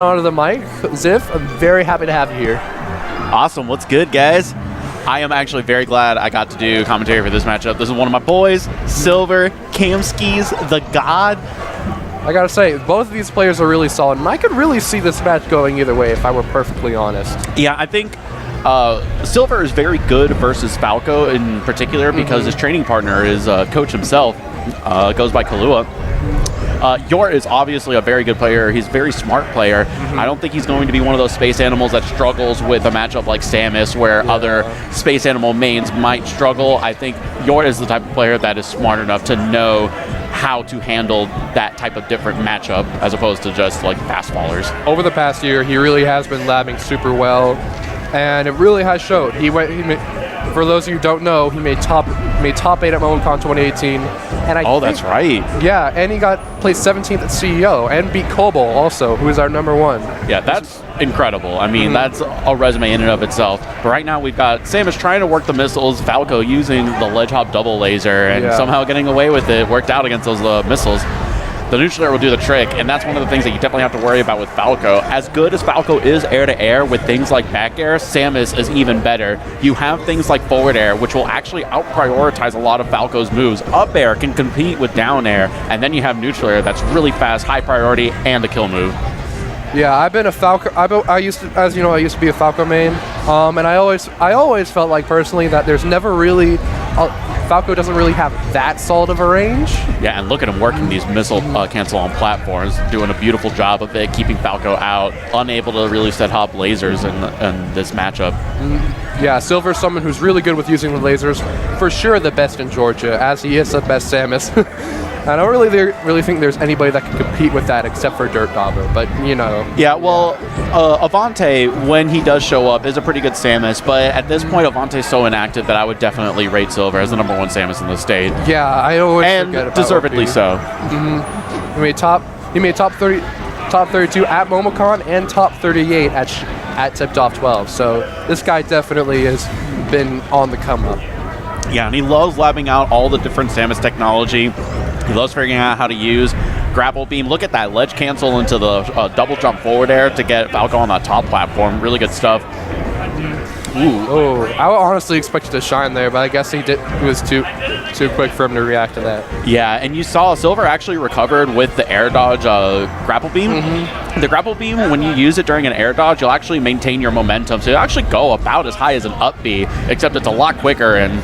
onto the mic. Ziff, I'm very happy to have you here. Awesome. What's good, guys? I am actually very glad I got to do commentary for this matchup. This is one of my boys, Silver, Kamskis, the God. I gotta say, both of these players are really solid, and I could really see this match going either way if I were perfectly honest. Yeah, I think Silver is very good versus Falco in particular because his training partner is coach himself, goes by Kahlua. Yort is obviously a very good player. He's a very smart player. I don't think he's going to be one of those space animals that struggles with a matchup like Samus where other space animal mains might struggle. I think Yort is the type of player that is smart enough to know how to handle that type of different matchup as opposed to just like fast fallers. Over the past year, he really has been labbing super well, and it really has showed. For those of you who don't know, he made top 8 at MomoCon 2018. And that's right. Yeah, and he got placed 17th at CEO and beat Kobo also, who is our #1. Yeah, that's incredible. I mean, that's a resume in and of itself. But right now we've got Samus trying to work the missiles, Falco using the ledge hop double laser and somehow getting away with it, worked out against those missiles. The neutral air will do the trick, and that's one of the things that you definitely have to worry about with Falco. As good as Falco is air-to-air with things like back air, Samus is even better. You have things like forward air, which will actually out-prioritize a lot of Falco's moves. Up air can compete with down air, and then you have neutral air that's really fast, high priority, and a kill move. Yeah, I've been a Falco. I used to be a Falco main, and I always felt like personally that there's never really Falco doesn't really have that solid of a range. Yeah, and look at him working these missile cancel on platforms, doing a beautiful job of it, keeping Falco out, unable to really set hop lasers in this matchup. Yeah, Silver's someone who's really good with using the lasers. For sure the best in Georgia, as he is the best Samus. I don't really think there's anybody that can compete with that except for Dirt Doggo, but you know. Yeah, well, Avante, when he does show up, is a pretty good Samus, but at this point, Avante's so inactive that I would definitely rate Silver as the #1 Samus in the state. Yeah, I always forget about deservedly so. He made top 32 at MomoCon and top 38 at Tipped Off 12. So this guy definitely has been on the come up. Yeah, and he loves labbing out all the different Samus technology. He loves figuring out how to use grapple beam. Look at that ledge cancel into the double jump forward air to get Falco on that top platform. Really good stuff. Ooh. Oh, I honestly expected to shine there, but I guess he was too quick for him to react to that. Yeah, and you saw Silver actually recovered with the air dodge grapple beam. The grapple beam, when you use it during an air dodge, you'll actually maintain your momentum. So you'll actually go about as high as an up B, except it's a lot quicker, and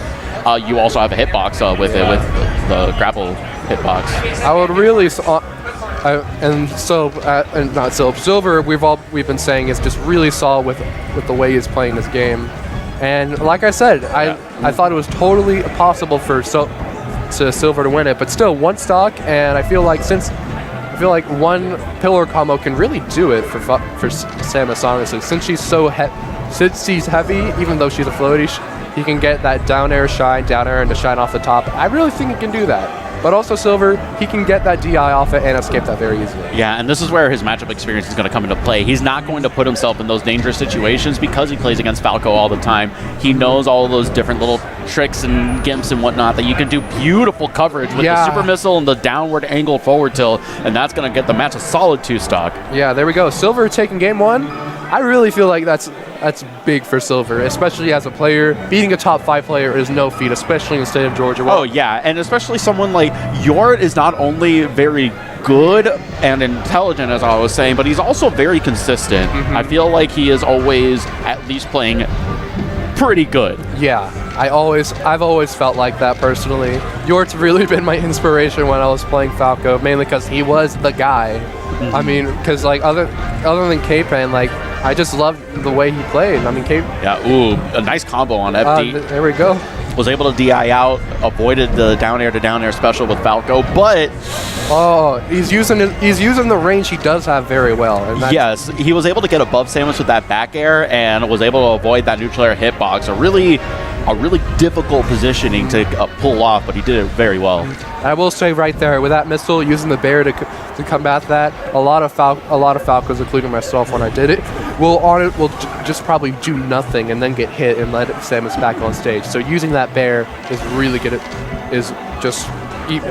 you also have a hitbox with it, with the grapple hitbox. I would really, Silver, we've been saying is just really solid with the way he's playing this game, and like I said, I thought it was totally possible for Silver to win it, but still one stock, and I feel like one pillar combo can really do it for Samus, honestly, since she's heavy, even though she's a floaty. He can get that down air and to shine off the top. I really think he can do that. But also Silver, he can get that DI off it and escape that very easily. Yeah, and this is where his matchup experience is going to come into play. He's not going to put himself in those dangerous situations because he plays against Falco all the time. He knows all of those different little tricks and gimps and whatnot that you can do beautiful coverage with the super missile and the downward angle forward tilt, and that's going to get the match a solid 2-stock. Yeah, there we go. Silver taking game 1. I really feel like that's big for Silver, especially as a player. Beating a top 5 player is no feat, especially in the state of Georgia. Oh yeah, and especially someone like Yort is not only very good and intelligent, as I was saying, but he's also very consistent. I feel like he is always at least playing pretty good. Yeah, I've always felt like that personally. Yort's really been my inspiration when I was playing Falco, mainly because he was the guy. I mean, because like other than K-Pan, like I just loved the way he played. I mean, yeah, ooh, a nice combo on FD. There we go. Was able to DI out, avoided the down air to down air special with Falco, but he's using the range he does have very well. And yes, he was able to get above Samus with that back air and was able to avoid that neutral air hitbox. A really difficult positioning to pull off, but he did it very well. I will say right there, with that missile, using the bear to combat that, a lot of Falcos, including myself when I did it, will just probably do nothing and then get hit and let Samus back on stage. So using that bear is really good. Is just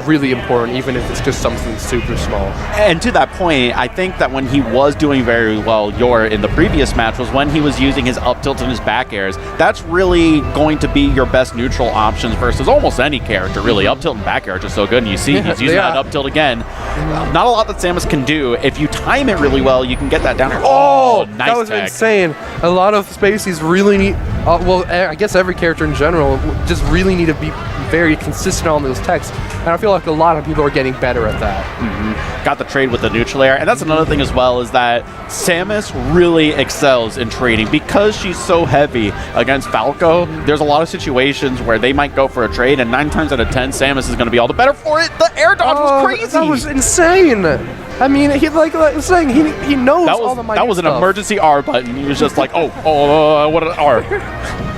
really important, even if it's just something super small. And to that point, I think that when he was doing very well, Yort, in the previous match, was when he was using his up tilt and his back airs. That's really going to be your best neutral options versus almost any character, really. Up tilt and back air are just so good, and you see he's using that up tilt again. Not a lot that Samus can do. If you time it really well, you can get that down air. Oh, nice that was tech. Insane. A lot of spacies really need, well, I guess every character in general just really need to be very consistent on those techs, and I feel like a lot of people are getting better at that. Got the trade with the neutral air, and that's another thing as well, is that Samus really excels in trading because she's so heavy against Falco. There's a lot of situations where they might go for a trade, and 9 times out of 10, Samus is going to be all the better for it. The air dodge was crazy. That was insane. I mean, he like was saying, he knows all the minute That was an stuff. emergency R button. He was just like, oh, what an R.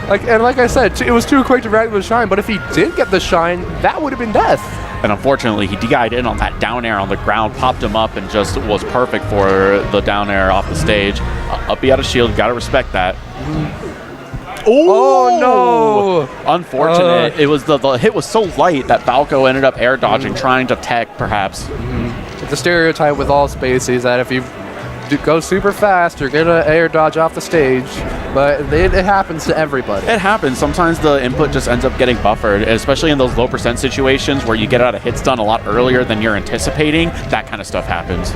Like I said, it was too quick to react with the shine, but if he did get the shine, that would have been death. And unfortunately, he DI'd in on that down air on the ground, popped him up, and just was perfect for the down air off the stage. Up he out of shield, gotta respect that. Oh no! Unfortunate. It was the hit was so light that Falco ended up air dodging, trying to tech perhaps. It's a stereotype with all spacies that if you go super fast, you're gonna air dodge off the stage. But it happens to everybody. It happens. Sometimes the input just ends up getting buffered, especially in those low percent situations where you get out of hit stun a lot earlier than you're anticipating. That kind of stuff happens.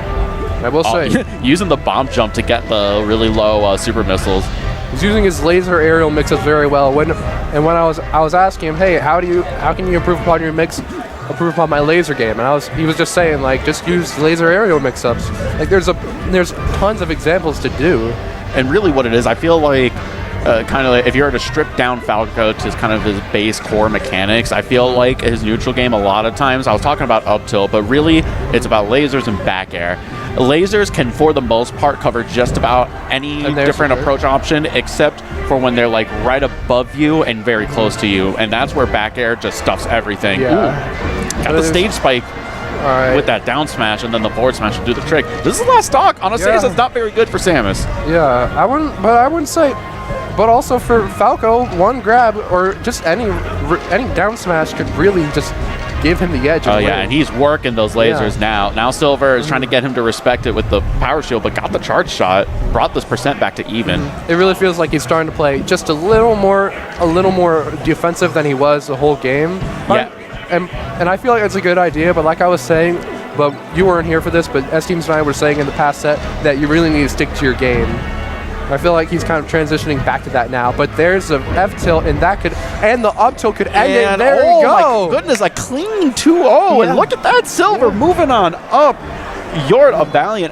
I will say, using the bomb jump to get the really low super missiles. He's using his laser aerial mix-ups very well. When I was asking him, hey, how can you improve upon your mix? Improve upon my laser game, and he was just saying, like, just use laser aerial mix-ups. Like, there's tons of examples to do. And really what it is, I feel like kind of like if you were to strip down Falco to kind of his base core mechanics, I feel like his neutral game a lot of times, I was talking about up tilt, but really it's about lasers and back air. Lasers can, for the most part, cover just about any different approach option, except for when they're like right above you and very close to you, and that's where back air just stuffs everything. Yeah. Got the stage spike. With that down smash and then the forward smash to do the trick. This is the last stock on a stage that's not very good for Samus. Yeah, I wouldn't say, but also for Falco, one grab or just any down smash could really just give him the edge. Oh yeah, and he's working those lasers now. Now Silver is trying to get him to respect it with the power shield, but got the charge shot, brought this percent back to even. It really feels like he's starting to play just a little more defensive than he was the whole game. Yeah. And I feel like it's a good idea, but like I was saying, but you weren't here for this, but S-Teams and I were saying in the past set that you really need to stick to your game. I feel like he's kind of transitioning back to that now, but there's an F-tilt, and the up-tilt could end it. There we go. Oh my goodness, a clean 2-0, and look at that, Silver moving on up. Yort, a valiant